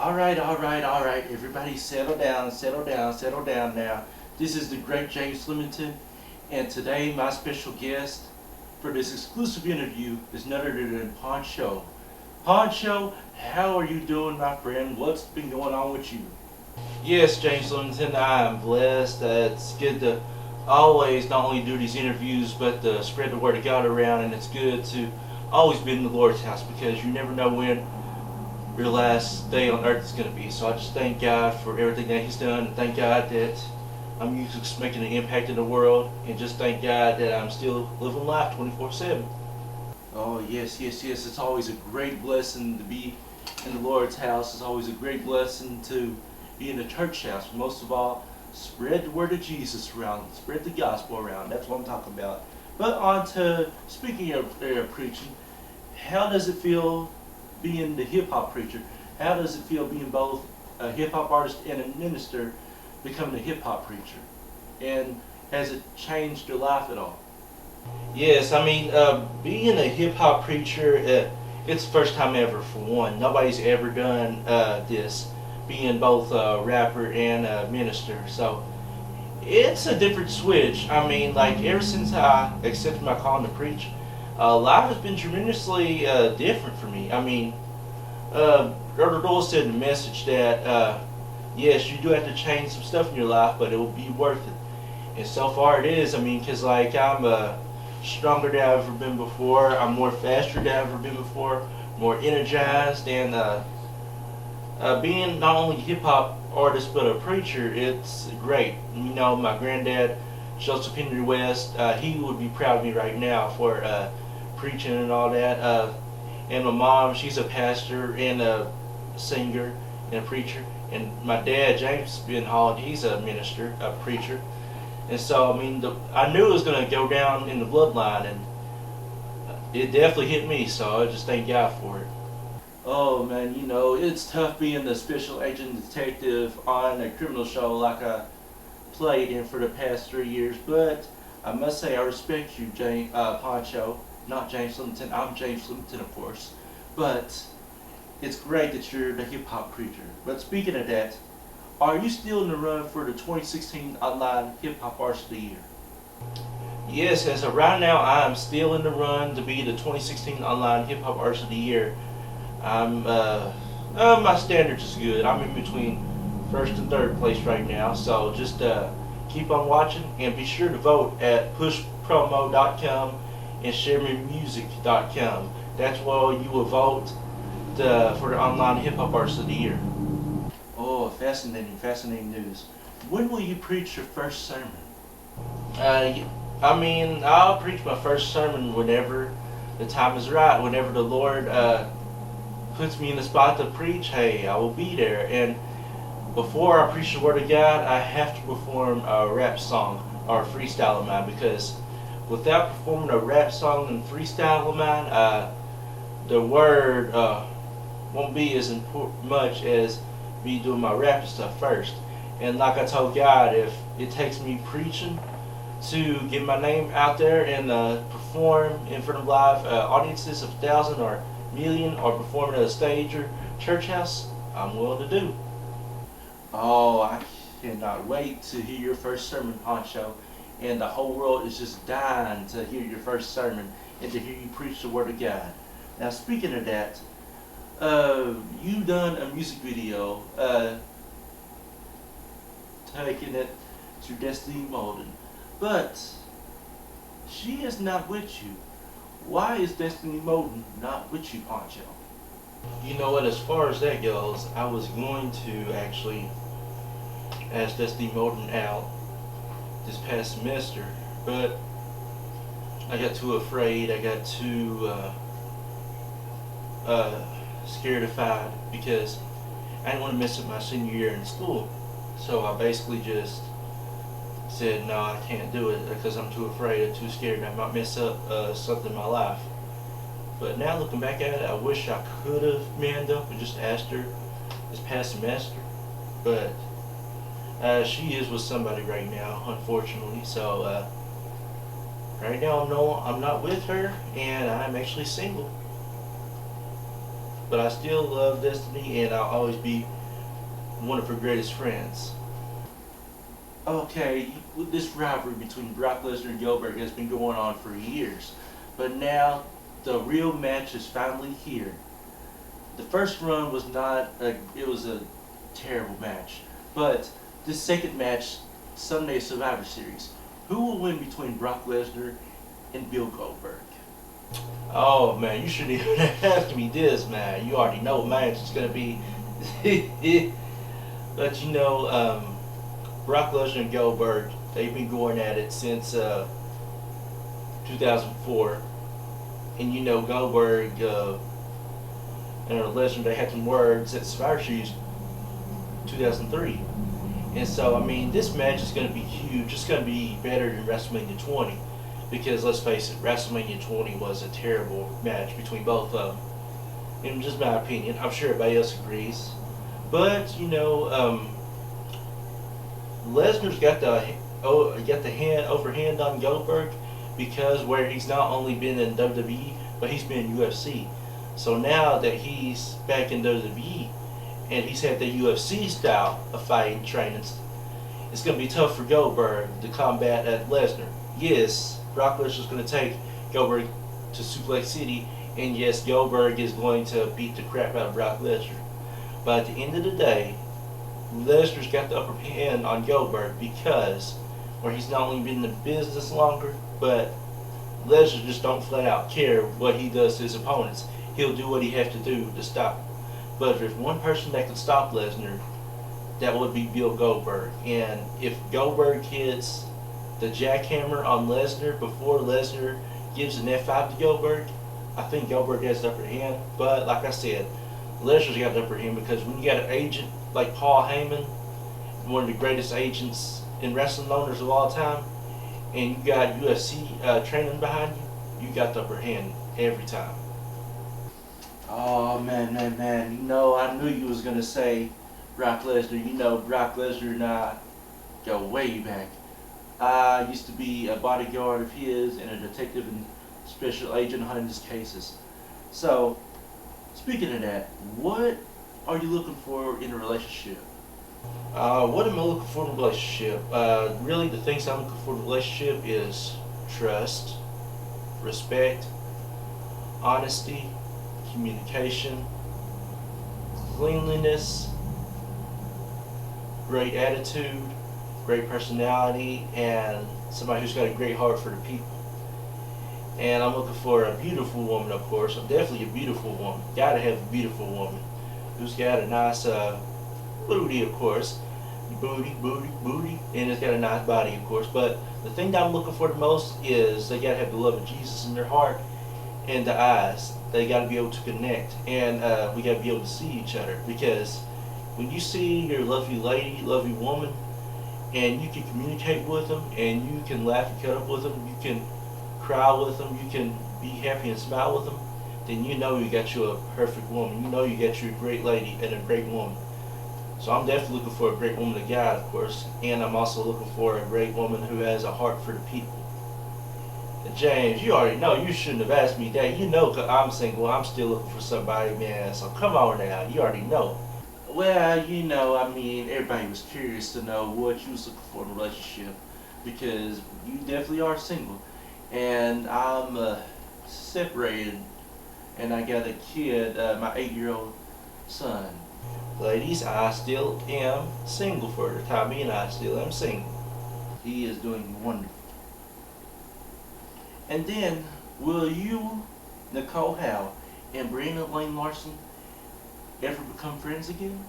All right. Everybody settle down now. This is the great James Flemington, and today my special guest for this exclusive interview is none other than Poncho. Poncho, how are you doing, my friend? What's been going on with you? Yes, James Flemington, I am blessed. It's good to always not only do these interviews, but to spread the word of God around, and it's good to always be in the Lord's house because you never know when your last day on earth is going to be. So I just thank God for everything that He's done, and thank God that I'm used to making an impact in the world, and just thank God that I'm still living life 24/7. Oh, yes. It's always a great blessing to be in the Lord's house. It's always a great blessing to be in the church house. Most of all, spread the word of Jesus around, spread the gospel around. That's what I'm talking about. But on to, speaking of preaching, how does it feel being the hip-hop preacher? How does it feel being both a hip-hop artist and a minister, becoming a hip-hop preacher? And has it changed your life at all? Yes, I mean, being a hip-hop preacher, it's the first time ever for one. Nobody's ever done this, being both a rapper and a minister. So it's a different switch. I mean, like, ever since I accepted my calling to preach, life has been tremendously different for me. I mean, Brother Doyle said in the message that, yes, you do have to change some stuff in your life, but it will be worth it. And so far it is. I mean, because, like, I'm stronger than I've ever been before. I'm more faster than I've ever been before, more energized, and being not only a hip-hop artist but a preacher, it's great. You know, my granddad, Joseph Henry West, he would be proud of me right now for preaching and all that. And my mom, she's a pastor and a singer and a preacher. And my dad, James Ben Holland, he's a minister, a preacher. And so, I mean, I knew it was going to go down in the bloodline, and it definitely hit me, so I just thank God for it. Oh, man, you know, it's tough being the special agent detective on a criminal show like I played in for the past 3 years, but I must say I respect you, Poncho. Not James Flemington. I'm James Flemington, of course. But it's great that you're the hip-hop preacher. But speaking of that, are you still in the run for the 2016 Online Hip-Hop Artist of the Year? Yes, as of right now, I am still in the run to be the 2016 Online Hip-Hop Artist of the Year. My standards is good. I'm in between first and third place right now. So just keep on watching, and be sure to vote at pushpromo.com and sharememusic.com. That's where you will vote for the Online Hip Hop Artist of the Year. Oh, fascinating news. When will you preach your first sermon? I mean, I'll preach my first sermon whenever the time is right. Whenever the Lord puts me in the spot to preach, hey, I will be there. And before I preach the Word of God, I have to perform a rap song or a freestyle of mine, because without performing a rap song and freestyle of mine, the Word won't be as much as me doing my rap stuff first. And like I told God, if it takes me preaching to get my name out there and perform in front of live audiences of 1,000 or million, or performing at a stage or church house, I'm willing to do. Oh, I cannot wait to hear your first sermon, Poncho. And the whole world is just dying to hear your first sermon and to hear you preach the Word of God. Now, speaking of that, you've done a music video taking it to Destiny Molden, but she is not with you. Why is Destiny Molden not with you, Poncho? You know what, as far as that goes, I was going to actually ask Destiny Molden out this past semester, but I got too afraid. I got too scared-ified because I didn't want to mess up my senior year in school. So I basically just said, no, I can't do it because I'm too afraid, I'm too scared, I might mess up something in my life. But now looking back at it, I wish I could have manned up and just asked her this past semester. But she is with somebody right now, unfortunately. So right now I'm not with her, and I'm actually single. but I still love Destiny, and I'll always be one of her greatest friends. Okay, this rivalry between Brock Lesnar and Goldberg has been going on for years, but now the real match is finally here. The first run was it was a terrible match, but this second match, Sunday Survivor Series, who will win between Brock Lesnar and Bill Goldberg? Oh man, you shouldn't even ask me this, man. You already know what match it's gonna be. But Brock Lesnar and Goldberg, they've been going at it since 2004. And Goldberg and Lesnar, they had some words at Survivor Series 2003. And so, this match is going to be huge. It's going to be better than WrestleMania 20. Because let's face it, WrestleMania 20 was a terrible match between both of them. In just my opinion, I'm sure everybody else agrees. But Lesnar's got the overhand on Goldberg because where he's not only been in WWE, but he's been in UFC. So now that he's back in WWE and he's had the UFC style of fighting training, it's going to be tough for Goldberg to combat at Lesnar. Yes, Brock Lesnar's going to take Goldberg to Suplex City, and yes, Goldberg is going to beat the crap out of Brock Lesnar. But at the end of the day, Lesnar's got the upper hand on Goldberg because where he's not only been in the business longer, but Lesnar just don't flat out care what he does to his opponents. He'll do what he has to do to stop him. But if there's one person that can stop Lesnar, that would be Bill Goldberg. And if Goldberg hits the jackhammer on Lesnar before Lesnar gives an F5 to Goldberg, I think Goldberg has the upper hand. But like I said, Lesnar's got the upper hand because when you got an agent like Paul Heyman, one of the greatest agents in wrestling owners of all time, and you got UFC training behind you, you got the upper hand every time. Oh man. I knew you was gonna say Brock Lesnar. Brock Lesnar and I go way back. I used to be a bodyguard of his and a detective and special agent hunting his cases. So, speaking of that, what are you looking for in a relationship? What am I looking for in a relationship? Really, the things I'm looking for in a relationship is trust, respect, honesty, communication, cleanliness, great attitude, great personality, and somebody who's got a great heart for the people. And I'm looking for a beautiful woman, of course. I'm definitely a beautiful woman. Gotta have a beautiful woman who's got a nice booty, of course. Booty, and it's got a nice body, of course. But the thing that I'm looking for the most is they gotta have the love of Jesus in their heart and the eyes. They gotta be able to connect, and we gotta be able to see each other. Because when you see your lovely lady, lovely woman, and you can communicate with them, and you can laugh and cut up with them, you can cry with them, you can be happy and smile with them, then you know you got you a perfect woman. You know you got you a great lady and a great woman. So I'm definitely looking for a great woman of God, of course, and I'm also looking for a great woman who has a heart for the people. And James, you already know, you shouldn't have asked me that. You know, 'cause I'm single, I'm still looking for somebody, man, so come on now, you already know. Well, everybody was curious to know what you was looking for in a relationship, because you definitely are single, and I'm separated, and I got a kid, my 8-year-old son. Ladies, I still am single for the time being. I still am single. He is doing wonderful. And then, will you, Nicole Howe, and Brianna Lane Larson ever become friends again?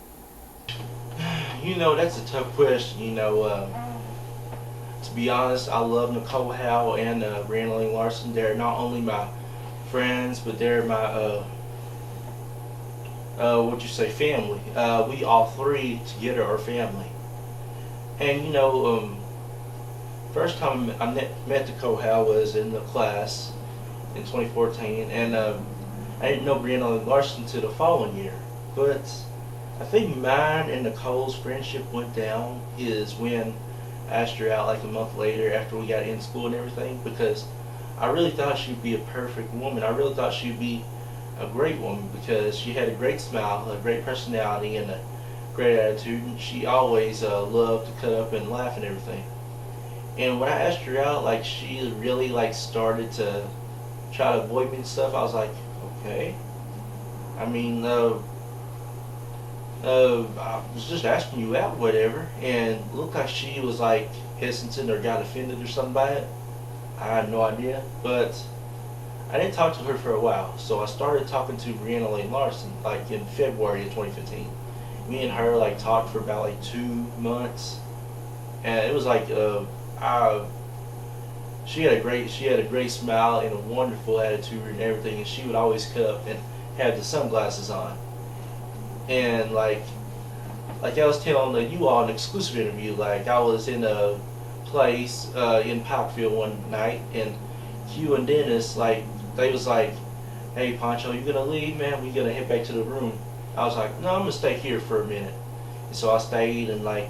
That's a tough question. To be honest, I love Nicole Hell and Brianna Lane Larson. They're not only my friends, but they're my family. We all three together are family. And first time I met Nicole Hell was in the class in 2014, and I didn't know Brianna Lane Larson until the following year. But I think mine and Nicole's friendship went down is when I asked her out like a month later after we got in school and everything, because I really thought she'd be a perfect woman. I really thought she'd be a great woman because she had a great smile, a great personality, and a great attitude, and she always loved to cut up and laugh and everything. And when I asked her out, like she really like started to try to avoid me and stuff. I was like, okay. I mean, I was just asking you out, whatever, and it looked like she was like hesitant or got offended or something by it. I had no idea, but I didn't talk to her for a while, so I started talking to Brianna Lane Larson like in February of 2015. Me and her like talked for about like 2 months, and it was like she had a great smile and a wonderful attitude and everything, and she would always cut up and have the sunglasses on. And like I was telling you all in an exclusive interview, like I was in a place in Parkville one night, and Q and Dennis, like they was like, "Hey Poncho, you gonna leave, man? We gonna head back to the room." I was like, "No, I'm gonna stay here for a minute." And so I stayed, and like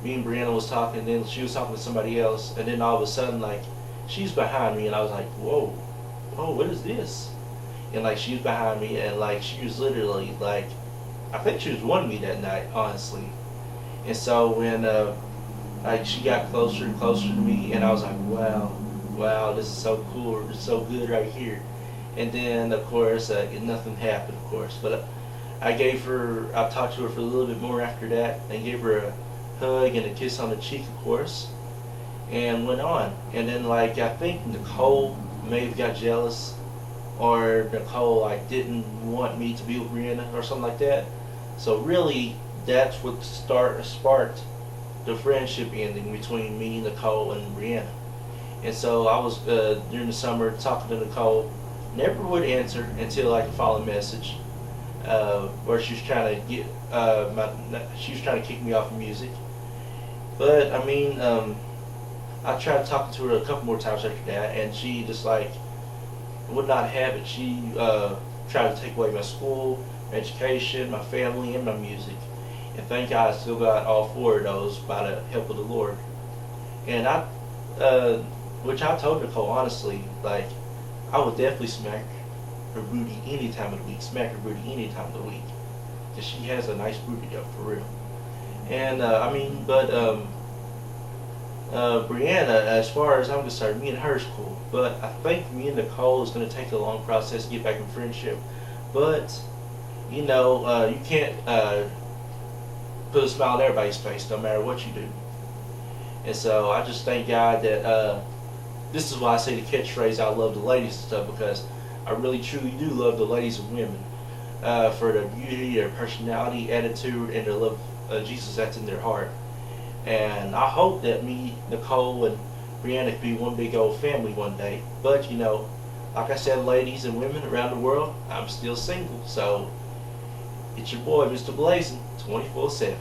me and Brianna was talking, and then she was talking to somebody else, and then all of a sudden like she's behind me, and I was like, "Whoa, what is this?" And like she was behind me, and like she was literally like, I think she was wanting me that night, honestly. And so when like she got closer and closer to me, and I was like, wow, this is so cool, this is so good right here. And then of course nothing happened, of course, but I talked to her for a little bit more after that, and gave her a hug and a kiss on the cheek, of course, and went on. And then like I think Nicole may have got jealous, or Nicole like didn't want me to be with Brianna or something like that. So really, that's what sparked the friendship ending between me, Nicole, and Brianna. And so I was during the summer talking to Nicole, never would answer until like a following message, where she was trying to get she was trying to kick me off of music. But I mean, I tried talking to her a couple more times after that, and she just like would not have it. She tried to take away my school, my education, my family, and my music. And thank God I still got all four of those by the help of the Lord. And which I told Nicole honestly, like I would definitely smack her booty any time of the week. Smack her booty any time of the week, because she has a nice booty though, for real. And I mean, but Brianna, as far as I'm concerned, me and her is cool. But I think me and Nicole is going to take a long process to get back in friendship. But, you know, you can't put a smile on everybody's face no matter what you do. And so I just thank God that this is why I say the catchphrase, I love the ladies and stuff, because I really truly do love the ladies and women for their beauty, their personality, attitude, and their love of Jesus that's in their heart. And I hope that me, Nicole, and Brianna can be one big old family one day. But, you know, like I said, ladies and women around the world, I'm still single. So, it's your boy, Mr. Blazin, 24/7.